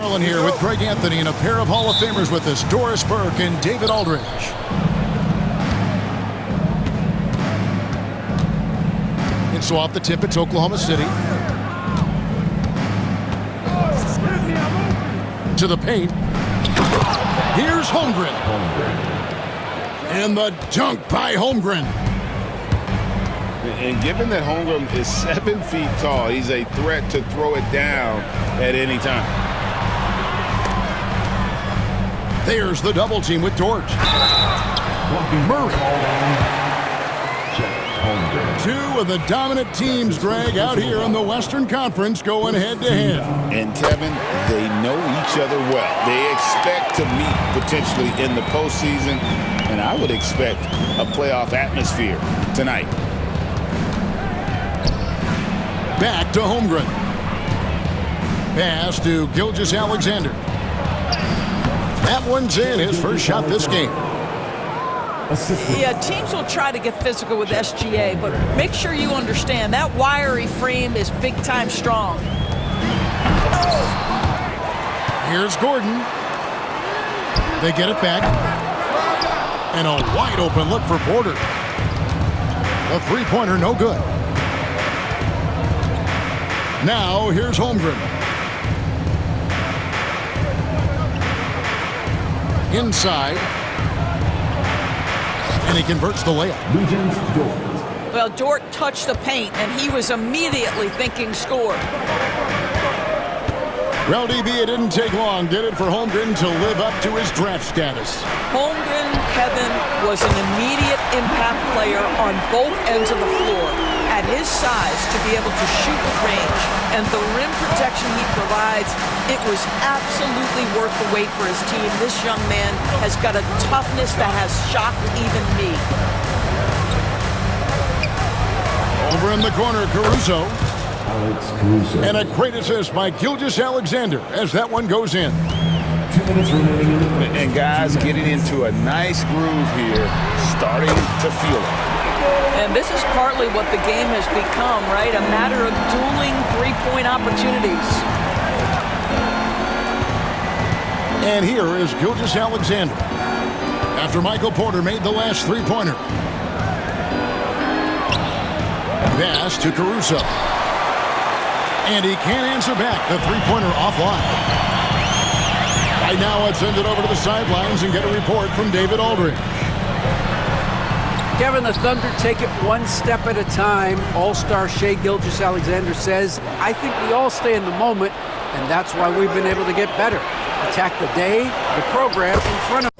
Maryland here with Greg Anthony and a pair of Hall of Famers with us, Doris Burke and David Aldridge. And so off the tip, it's Oklahoma City. To the paint. Here's Holmgren. And the dunk by Holmgren. And given that Holmgren is 7 feet tall, he's a threat to throw it down at any time. There's the double team with Dort. Murray. Two of the dominant teams, Greg, out here in the Western Conference going head-to-head. And, Kevin, they know each other well. They expect to meet potentially in the postseason, and I would expect a playoff atmosphere tonight. Back to Holmgren. Pass to Gilgeous-Alexander. That one's in, his first shot this game. Yeah, teams will try to get physical with SGA, but make sure you understand that wiry frame is big-time strong. Here's Gordon. They get it back. And a wide-open look for Porter. The three-pointer, no good. Now, here's Holmgren. Inside. And he converts the layup. Well, Dort touched the paint, and he was immediately thinking score. Well, DB, it didn't take long, did it, for Holmgren to live up to his draft status? Holmgren, Kevin, was an immediate impact player on both ends of the floor. At his size, to be able to shoot with range and the rim protection he provides, it was absolutely worth the wait for his team. This young man has got a toughness that has shocked even me. Over in the corner, Caruso. And a great assist by Gilgeous-Alexander as that one goes in. 2 minutes remaining in the frame. And guys getting into a nice groove here, starting to feel it. And this is partly what the game has become, right? A matter of dueling three-point opportunities. And here is Gilgeous-Alexander after Michael Porter made the last three-pointer. Pass to Caruso. And he can't answer back. The three-pointer offline. Right now, let's send it over to the sidelines and get a report from David Aldridge. Kevin, the Thunder take it one step at a time. All-star Shai Gilgeous-Alexander says, I think we all stay in the moment, and that's why we've been able to get better. Attack the day, the program in front of us.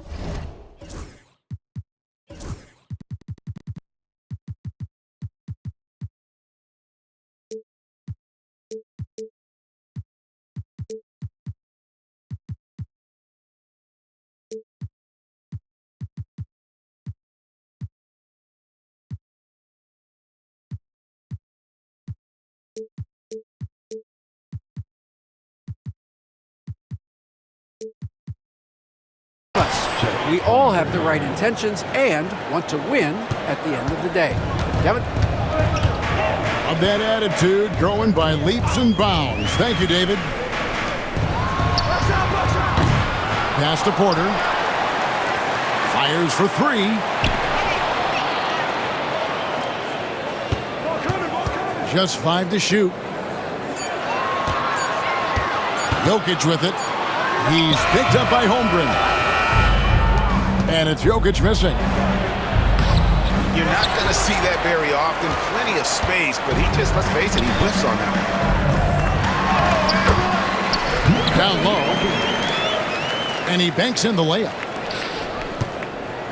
We all have the right intentions and want to win at the end of the day. Kevin? Of that attitude, growing by leaps and bounds. Thank you, David. Pass to Porter. Fires for three. Just 5 to shoot. Jokic with it. He's picked up by Holmgren. And it's Jokic missing. You're not going to see that very often. Plenty of space, but he just, let's face it, he whiffs on that one. Down low. And he banks in the layup.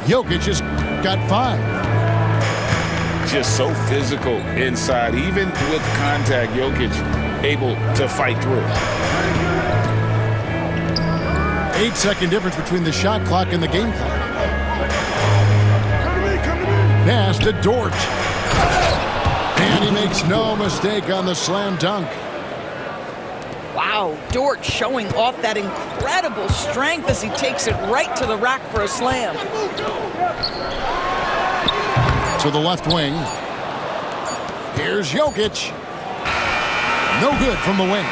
Jokic just got 5. Just so physical inside. Even with contact, Jokic able to fight through. 8-second difference between the shot clock and the game clock. Pass to Dort. And he makes no mistake on the slam dunk. Wow, Dort showing off that incredible strength as he takes it right to the rack for a slam. To the left wing. Here's Jokic. No good from the wing.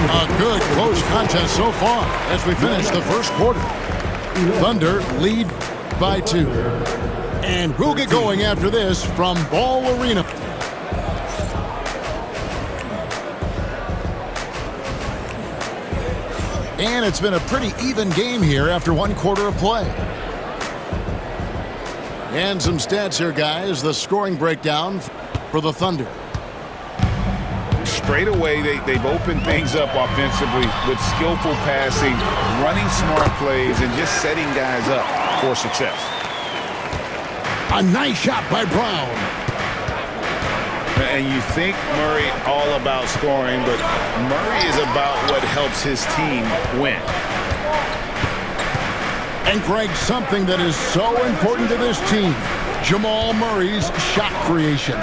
A good close contest so far as we finish the first quarter. Thunder lead by 2. And we'll get going after this from Ball Arena. And it's been a pretty even game here after 1 quarter of play. And some stats here, guys. The scoring breakdown for the Thunder. Straight away, they've opened things up offensively with skillful passing, running smart plays, and just setting guys up for success. A nice shot by Brown. And you think Murray all about scoring, but Murray is about what helps his team win. And Greg, something that is so important to this team, Jamal Murray's shot creation.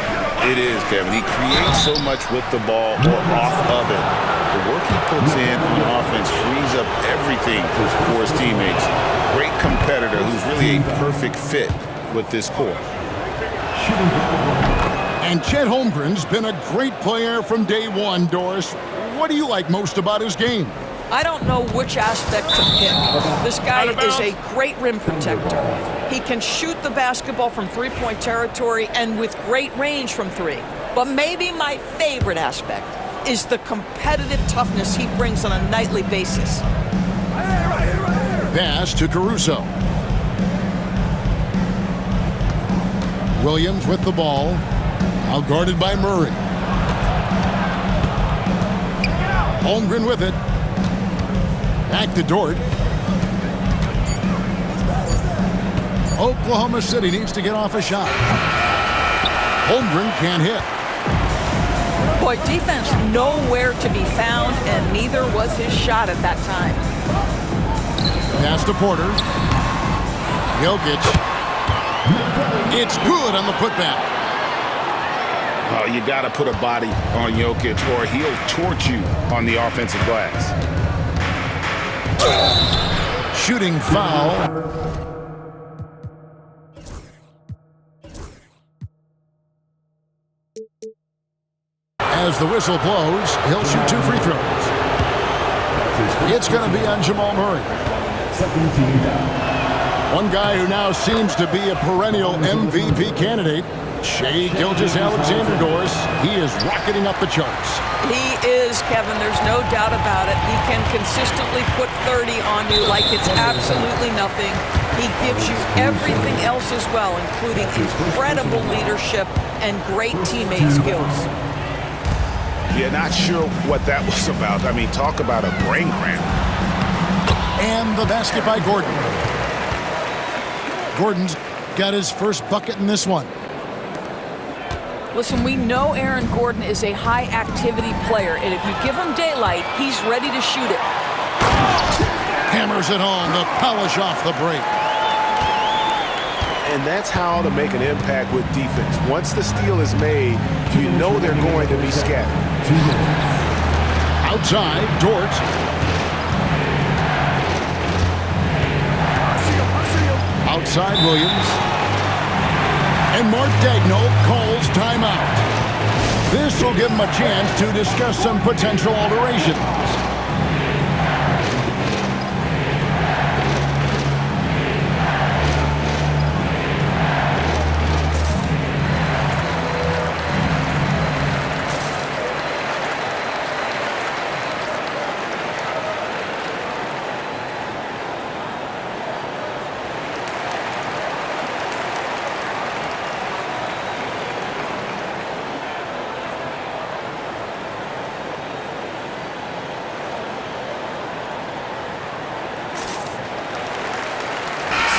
It is, Kevin. He creates so much with the ball or off of it. The work he puts in on offense frees up everything for his teammates. Great competitor who's really a perfect fit with this core. And Chet Holmgren's been a great player from day one, Doris. What do you like most about his game? I don't know which aspect to pick. This guy is a great rim protector. He can shoot the basketball from three-point territory and with great range from 3. But maybe my favorite aspect is the competitive toughness he brings on a nightly basis. Pass to Caruso. Williams with the ball. Out guarded by Murray. Holmgren with it. Back to Dort. Oklahoma City needs to get off a shot. Holmgren can't hit. Boy, defense nowhere to be found, and neither was his shot at that time. Pass to Porter. Jokic. It's good on the putback. Oh, you got to put a body on Jokic or he'll torch you on the offensive glass. Shooting foul. As the whistle blows, he'll shoot 2 free throws. It's going to be on Jamal Murray. One guy who now seems to be a perennial MVP candidate, Shai Gilgeous-Alexander, Doris. He is rocketing up the charts. He is, Kevin. There's no doubt about it. He can consistently put 30 on you like it's absolutely nothing. He gives you everything else as well, including incredible leadership and great teammate skills. Yeah, not sure what that was about. I mean, talk about a brain cramp. And the basket by Gordon. Gordon's got his first bucket in this one. Listen, we know Aaron Gordon is a high-activity player, and if you give him daylight, he's ready to shoot it. Hammers it home to polish off the break. And that's how to make an impact with defense. Once the steal is made, you know they're going to be scattered. Outside, Dort. Outside, Williams. And Mark Daigneault calls timeout. This will give him a chance to discuss some potential alterations.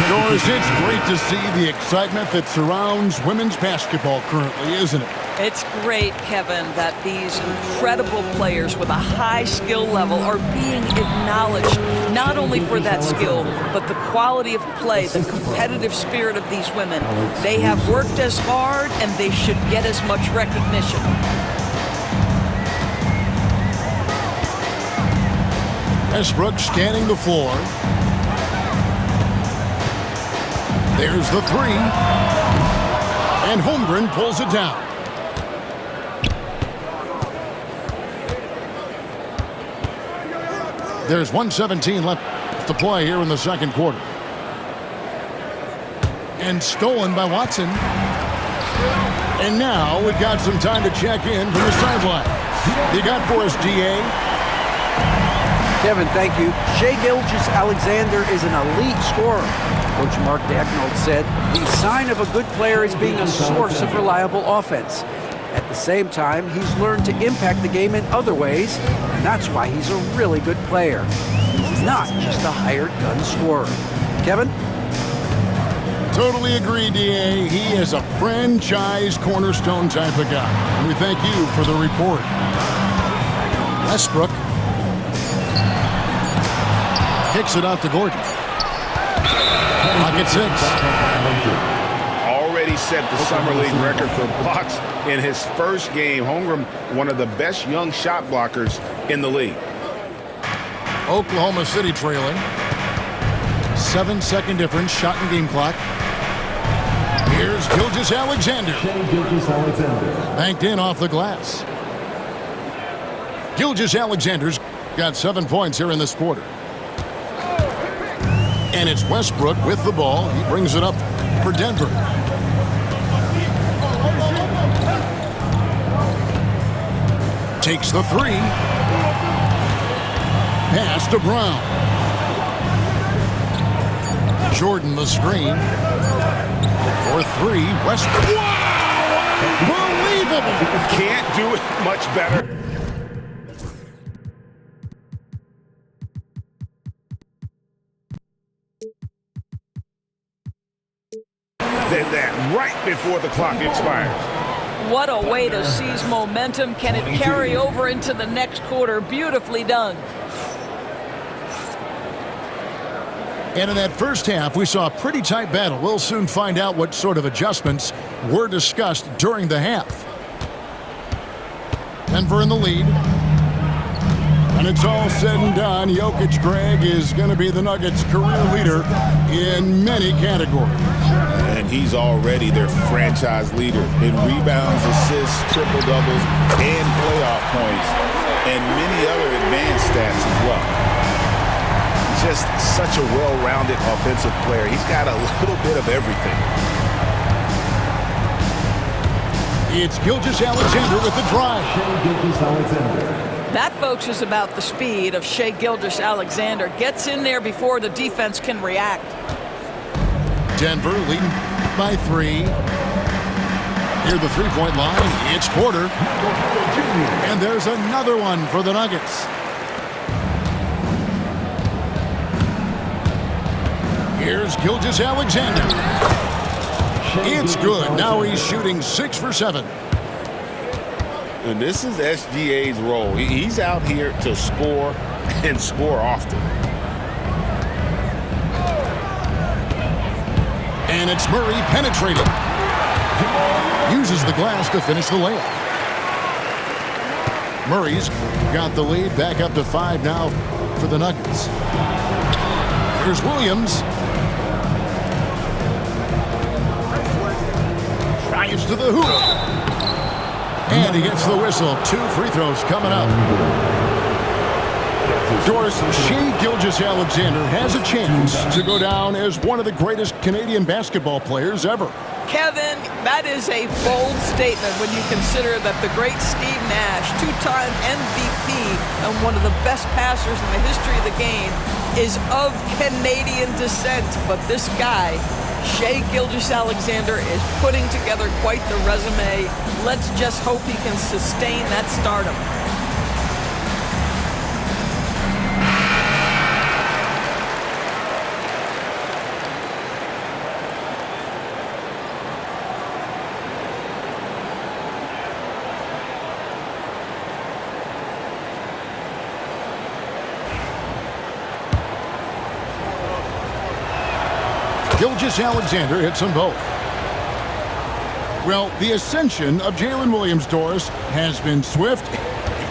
Doris, it's great to see the excitement that surrounds women's basketball currently, isn't it? It's great, Kevin, that these incredible players with a high skill level are being acknowledged, not only for that skill, but the quality of play, the competitive spirit of these women. They have worked as hard, and they should get as much recognition. Westbrook scanning the floor. There's the 3. And Holmgren pulls it down. There's 1:17 left to play here in the second quarter. And stolen by Watson. And now we've got some time to check in from the sideline. You got for us, DA? Kevin, thank you. Shai Gilgeous-Alexander is an elite scorer. Coach Mark Daigneault said the sign of a good player is being a source of reliable offense. At the same time, he's learned to impact the game in other ways, and that's why he's a really good player. He's not just a hired gun scorer. Kevin? Totally agree, DA. He is a franchise cornerstone type of guy. And we thank you for the report. Westbrook kicks it out to Gordon. Pocket 6. Already set the Summer League record for blocks in his first game. Holmgren, one of the best young shot blockers in the league. Oklahoma City trailing. 7-second difference, shot and game clock. Here's Gilgeous-Alexander. Banked in off the glass. Gilgeous-Alexander's got 7 points here in this quarter. And it's Westbrook with the ball. He brings it up for Denver. Takes the 3. Pass to Brown. Jordan the screen. For 3, Westbrook. Wow! Unbelievable! Can't do it much better than that right before the clock expires. What a way to seize momentum. Can it carry over into the next quarter? Beautifully done. And in that first half, we saw a pretty tight battle. We'll soon find out what sort of adjustments were discussed during the half. Denver in the lead. When it's all said and done, Jokic, Greg, is going to be the Nuggets' career leader in many categories. And he's already their franchise leader in rebounds, assists, triple-doubles, and playoff points, and many other advanced stats as well. Just such a well-rounded offensive player. He's got a little bit of everything. It's Gilgeous-Alexander with the drive. That, folks, is about the speed of Shai Gilgeous-Alexander. Gets in there before the defense can react. Denver leading by 3. Near the three-point line, it's Porter. And there's another one for the Nuggets. Here's Gilgeous-Alexander. It's good. Now he's shooting 6 for 7. And this is SGA's role. He's out here to score and score often. And it's Murray penetrating. Uses the glass to finish the layup. Murray's got the lead back up to 5 now for the Nuggets. Here's Williams. Drives to the hoop. And he gets the whistle. 2 free throws coming up. Doris, Shai Gilgeous-Alexander has a chance to go down as one of the greatest Canadian basketball players ever. Kevin, that is a bold statement when you consider that the great Steve Nash, 2-time MVP and one of the best passers in the history of the game, is of Canadian descent. But this guy, Shai Gilgeous-Alexander, is putting together quite the resume. Let's just hope he can sustain that stardom. Gilgeous-Alexander hits them both. Well, the ascension of Jalen Williams, Doris, has been swift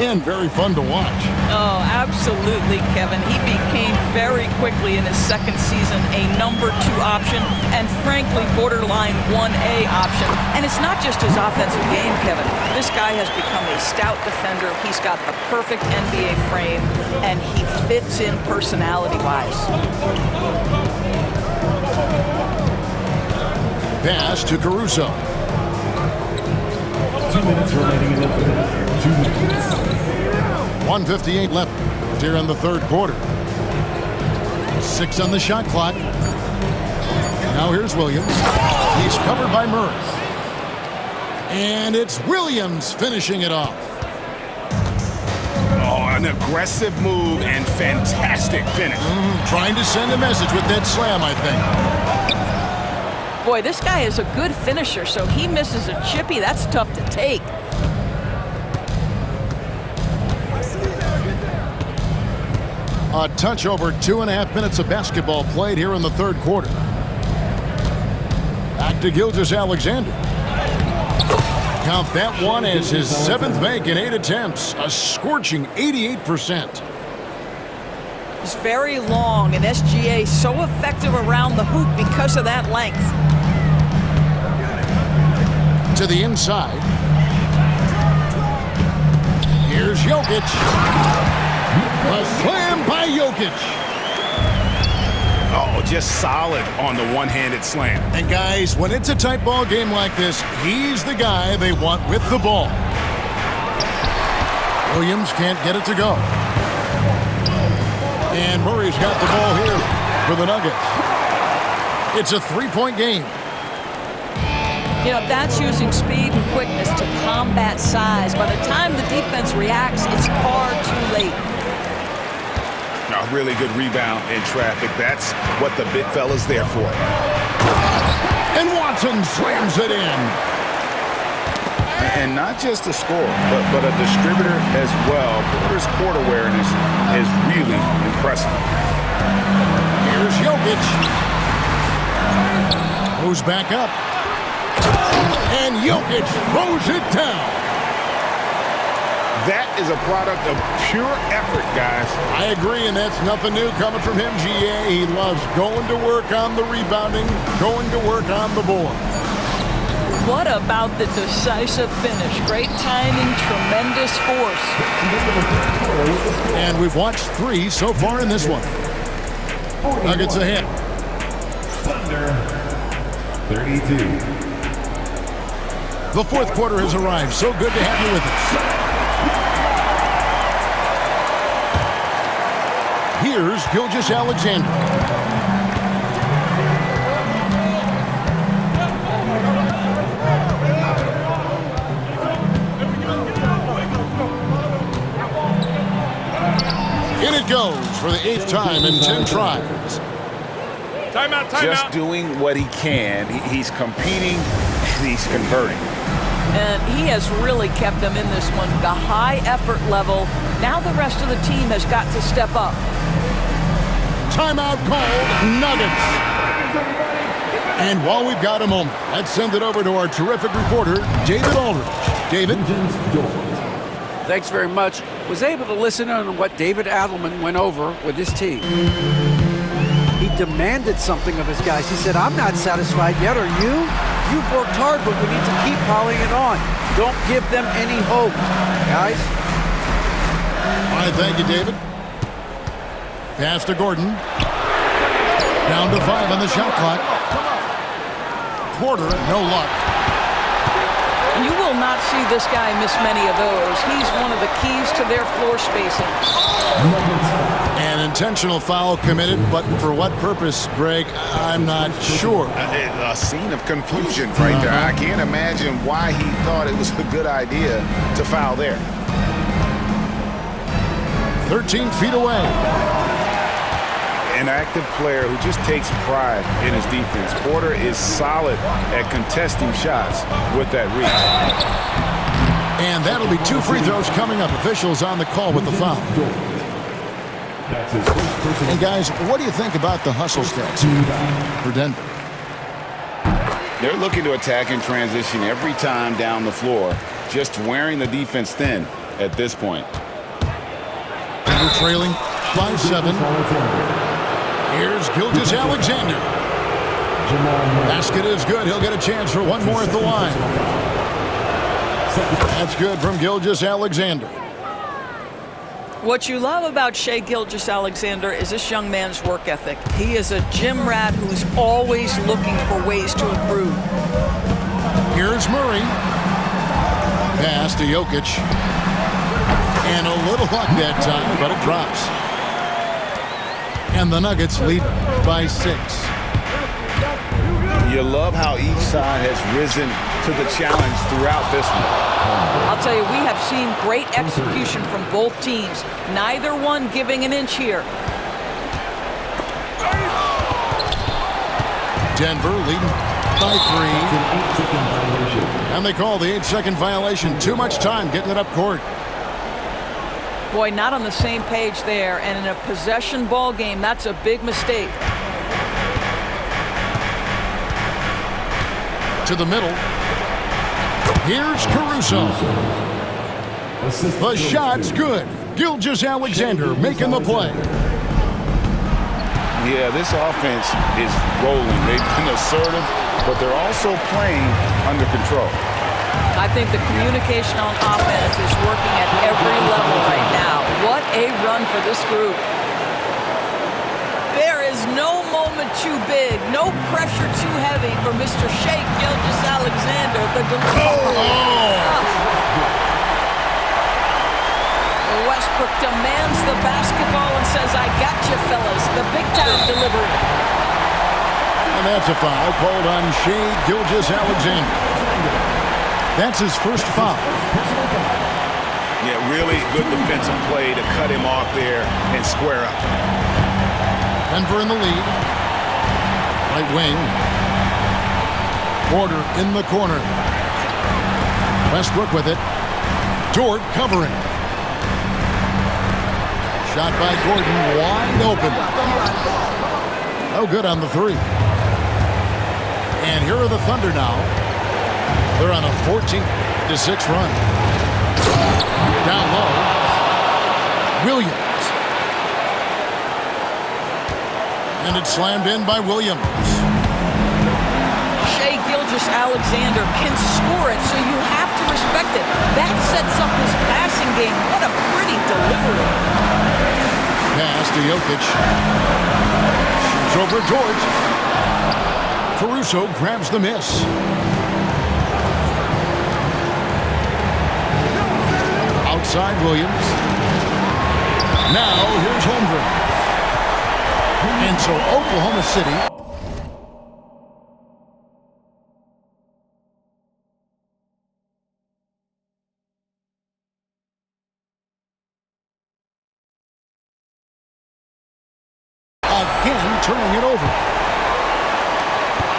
and very fun to watch. Oh, absolutely, Kevin. He became very quickly in his second season a number 2 option and frankly borderline 1A option. And it's not just his offensive game, Kevin. This guy has become a stout defender. He's got the perfect NBA frame and he fits in personality-wise. Pass to Caruso. 2 minutes remaining in the third. 2 minutes. 1:58 left here in the third quarter. 6 on the shot clock. Now here's Williams. He's covered by Murray. And it's Williams finishing it off. Oh, an aggressive move and fantastic finish. Trying to send a message with that slam, I think. Boy, this guy is a good finisher, so he misses a chippy. That's tough to take. A touch over 2.5 minutes of basketball played here in the third quarter. Back to Gilgeous-Alexander. Count that one as his 7th make in 8 attempts. A scorching 88%. He's very long, and SGA so effective around the hoop because of that length. To the inside. Here's Jokic. A slam by Jokic. Oh, just solid on the one-handed slam. And guys, when it's a tight ball game like this, he's the guy they want with the ball. Williams can't get it to go. And Murray's got the ball here for the Nuggets. It's a 3-point game. You know, that's using speed and quickness to combat size. By the time the defense reacts, it's far too late. A really good rebound in traffic. That's what the big fella's there for. And Watson slams it in. And not just a scorer, but a distributor as well. Porter's court awareness is really impressive. Here's Jokic. Goes back up. And Jokic throws it down. That is a product of pure effort, guys. I agree, and that's nothing new coming from him, GA. He loves going to work on the rebounding, going to work on the board. What about the decisive finish? Great timing, tremendous force. And we've watched 3 so far in this one. Nuggets ahead. Thunder. 32. The fourth quarter has arrived. So good to have you with us. Here's Gilgeous-Alexander. In it goes for the 8th time in 10 tries. Timeout, timeout. Just doing what he can. He's competing, he's converting. And he has really kept them in this one. The high effort level. Now the rest of the team has got to step up. Timeout called, Nuggets. And while we've got a moment, let's send it over to our terrific reporter, David Aldridge. David? Thanks very much. Was able to listen on what David Adelman went over with his team. He demanded something of his guys. He said, I'm not satisfied yet, are you? You've worked hard, but we need to keep piling it on. Don't give them any hope, guys. All right, thank you, David. Pass to Gordon. Down to 5 on the shot clock. Porter, no luck. You will not see this guy miss many of those. He's one of the keys to their floor spacing. An intentional foul committed, but for what purpose, Greg, I'm not sure. A scene of confusion right there. I can't imagine why he thought it was a good idea to foul there. 13 feet away. An active player who just takes pride in his defense. Porter is solid at contesting shots with that reach. And that'll be 2 free throws coming up. Officials on the call with the foul. And guys, what do you think about the hustle stats for Denver? They're looking to attack in transition every time down the floor, just wearing the defense thin. at this point. We're trailing by 7. Here's Gilgeous-Alexander. Basket is good. He'll get a chance for one more at the line. That's good from Gilgeous-Alexander. What you love about Shai Gilgeous-Alexander is this young man's work ethic. He is a gym rat who's always looking for ways to improve. Here's Murray. Pass to Jokic. And a little luck that time, but it drops. And the Nuggets lead by 6. You love how each side has risen to the challenge throughout this one. I'll tell you, we have seen great execution from both teams. Neither one giving an inch here. Denver leading by 3. And they call the 8-second violation. Too much time getting it up court. Boy, not on the same page there. And in a possession ball game, that's a big mistake. To the middle. Here's Caruso. The shot's good. Gilgeous-Alexander making the play. Yeah, this offense is rolling. They've been assertive, but they're also playing under control. I think the communication on offense is working at every level right now. What a run for this group. There is no moment too big, no pressure too heavy for Mr. Shai Gilgeous-Alexander. Westbrook demands the basketball and says, I got you, fellas. The big-time delivery. And that's a foul called on Shai Gilgeous-Alexander. That's his first foul. Yeah, really good defensive play to cut him off there and square up. Denver in the lead. Right wing. Porter in the corner. Westbrook with it. Dort covering. Shot by Gordon, wide open. No good on the 3. And here are the Thunder now. They're on a 14-6 run. Down low. Williams. And it's slammed in by Williams. Shai Gilgeous-Alexander can score it, so you have to respect it. That sets up his passing game. What a pretty delivery. Pass to Jokic. Shoots over George. Caruso grabs the miss. Outside Williams. Now here's Holmgren. And so Oklahoma City again turning it over.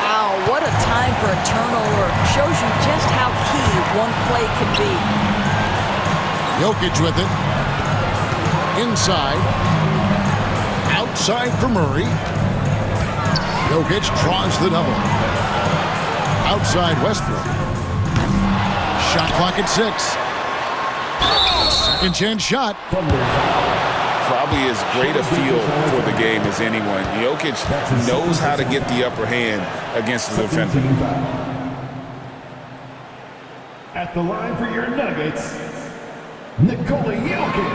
Wow, what a time for a turnover. Shows you just how key one play can be. Jokic with it. Inside. Outside for Murray. Jokic draws the double. Outside Westbrook. Shot clock at 6. Second chance shot. Probably as great a feel for the game as anyone. Jokic knows how to get the upper hand against the defender. At the line for your Nuggets, Nikola Jokic.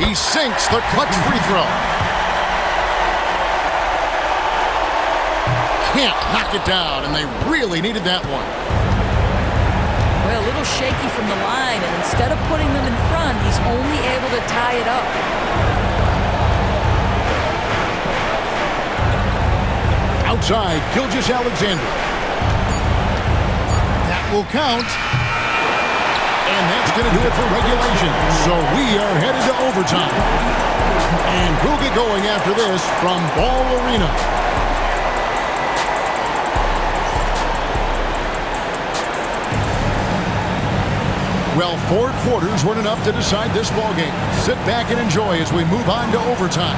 He sinks the clutch free throw. Can't knock it down, and they really needed that one. Well, a little shaky from the line, and instead of putting them in front, he's only able to tie it up. Outside, Gilgeous-Alexander. That will count. And that's going to do it for regulation. So we are headed to overtime. And we'll get going after this from Ball Arena. Well, 4 quarters weren't enough to decide this ball game. Sit back and enjoy as we move on to overtime.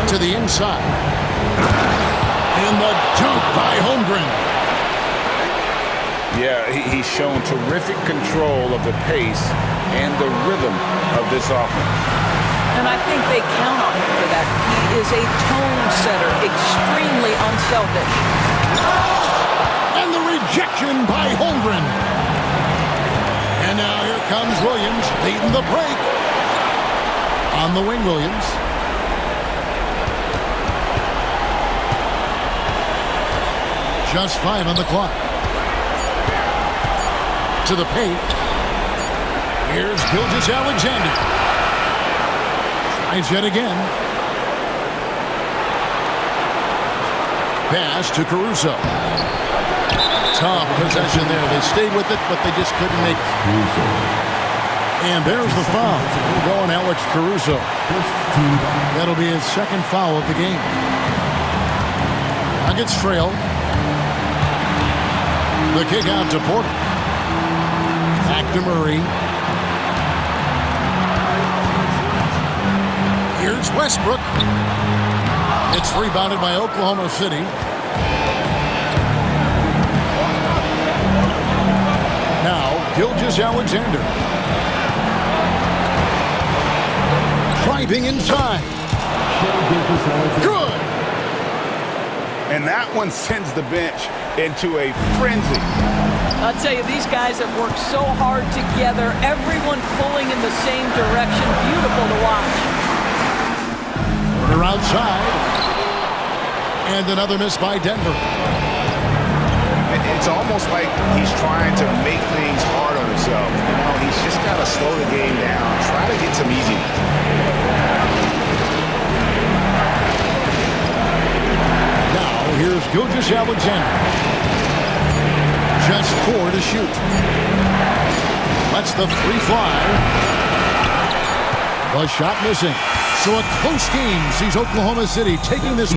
To the inside. a dunk by Holmgren. Yeah, he's shown terrific control of the pace and the rhythm of this offense. And I think they count on him for that. He is a tone setter, extremely unselfish. And the rejection by Holmgren. And now here comes Williams leading the break. On the wing, Williams. Just 5 on the clock. To the paint. Here's Gilgeous-Alexander. Tries yet again. Pass to Caruso. Tough possession there. They stayed with it, but they just couldn't make it. And there's the foul. Going Alex Caruso. That'll be his second foul of the game. Nuggets trail. The kick out to Porter. Back to Murray. Here's Westbrook. It's rebounded by Oklahoma City. Now, Gilgeous-Alexander. Driving inside. Good. And that one sends the bench into a frenzy. I'll tell you, these guys have worked so hard together, everyone pulling in the same direction. Beautiful to watch. Porter outside. And another miss by Denver. It's almost like he's trying to make things hard on himself. You know, he's just got to slow the game down, try to get some easy. Now, here's Gilgeous-Alexander. Just 4 to shoot. Lets the 3 fly. The shot missing. So a close game sees Oklahoma City taking this